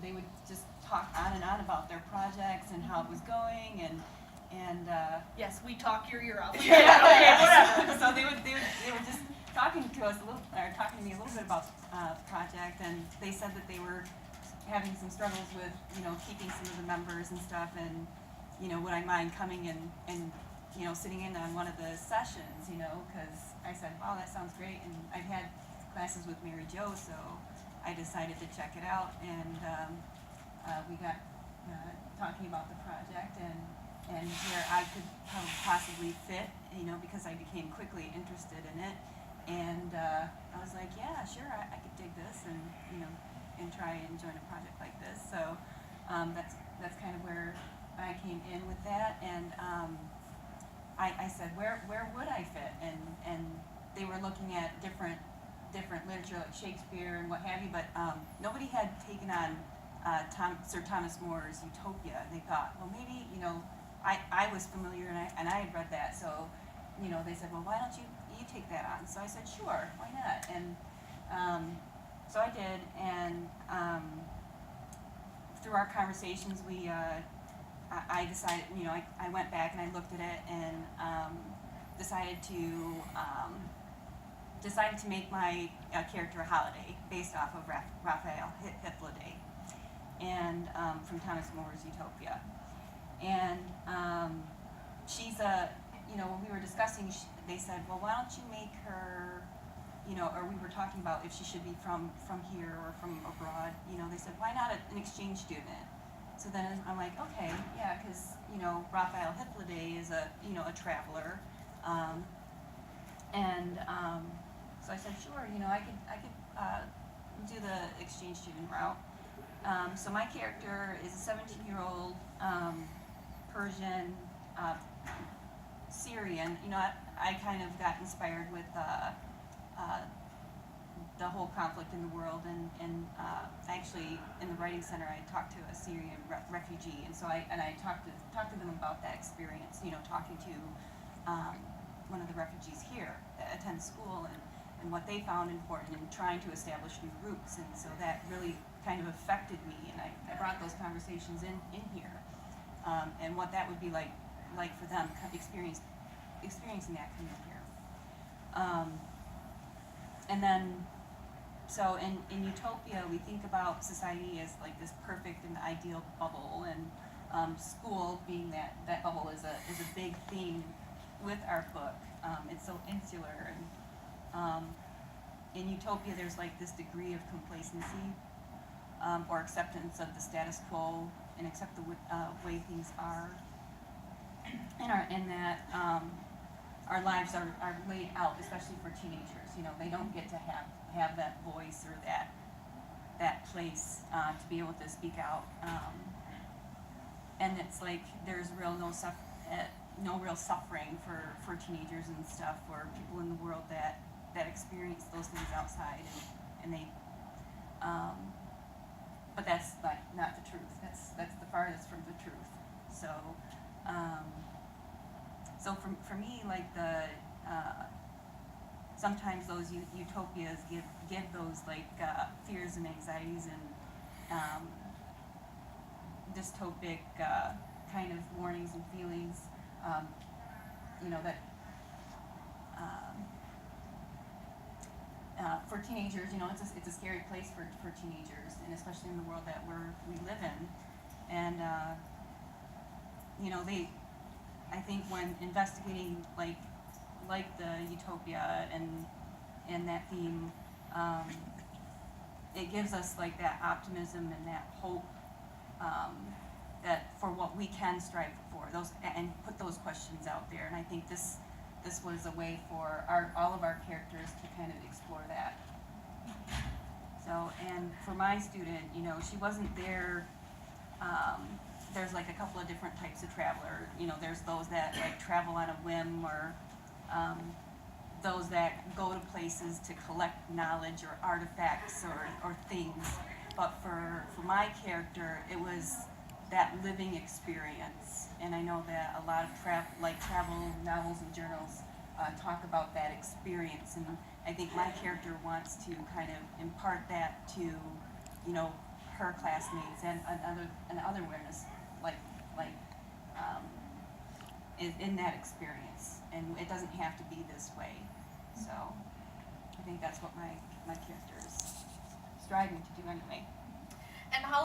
they would just talk on and on about their projects and how it was going, and Yes, we talk your ear off. yeah, Okay, whatever. so they were just talking to us a little, or talking to me a little bit about the project, and they said that they were having some struggles with, keeping some of the members and stuff, and, would I mind coming and sitting in on one of the sessions, because I said, wow, that sounds great, and I've had classes with Mary Jo, so I decided to check it out, and we got talking about the project, and where I could possibly fit, because I became quickly interested in it, and I was like, yeah, sure, I could dig this, and and try and join a project like this. So that's kind of where I came in with that, and I said, where would I fit, and they were looking at different literature like Shakespeare and what have you, but nobody had taken on Sir Thomas More's Utopia. They thought, well, maybe I was familiar, and I had read that, so they said, well, why don't you take that on? So I said, sure, why not? And so I did, and through our conversations, I decided, I went back and I looked at it, and decided to make my character a holiday based off of Raphael Hippolyte, and from Thomas More's Utopia. And she's when we were discussing, they said, well, why don't you make her, or we were talking about if she should be from here or from abroad. They said, why not an exchange student? So then I'm like, okay, yeah, because Raphael Hippolyte is a traveler, and so I said, sure, I could do the exchange student route. So my character is a 17-year-old Persian Syrian. I kind of got inspired with the whole conflict in the world, and actually in the writing center I talked to a Syrian refugee, and so I talked to them about that experience. Talking to one of the refugees here that attends school, and what they found important in trying to establish new roots, and so that really kind of affected me, and I brought those conversations in here, and what that would be like for them experiencing that coming here. And then, so in Utopia, we think about society as like this perfect and ideal bubble, and school being that bubble is a big theme with our book. It's so insular, and in Utopia, there's like this degree of complacency or acceptance of the status quo, and accept the way things are, and that our lives are laid out, especially for teenagers. They don't get to have that voice or that place to be able to speak out, and it's like there's no real suffering for teenagers and stuff, or people in the world that experience those things outside, and they but that's not the truth. That's the farthest from the truth. So so for me, like sometimes those utopias give those like fears and anxieties and dystopic kind of warnings and feelings, that for teenagers, it's a scary place for teenagers, and especially in the world that we live in. And I think when investigating like the Utopia and that theme, it gives us like that optimism and that hope, that for what we can strive for, and put those questions out there. And I think this was a way for all of our characters to kind of explore that. So, and for my student, she wasn't there. There's like a couple of different types of traveler. There's those that like travel on a whim, or those that go to places to collect knowledge or artifacts or things. But for my character, it was that living experience. And I know that a lot of travel novels and journals talk about that experience, and I think my character wants to kind of impart that to her classmates and other awareness, in that experience, and it doesn't have to be this way. So I think that's what my character is striving to do anyway. And how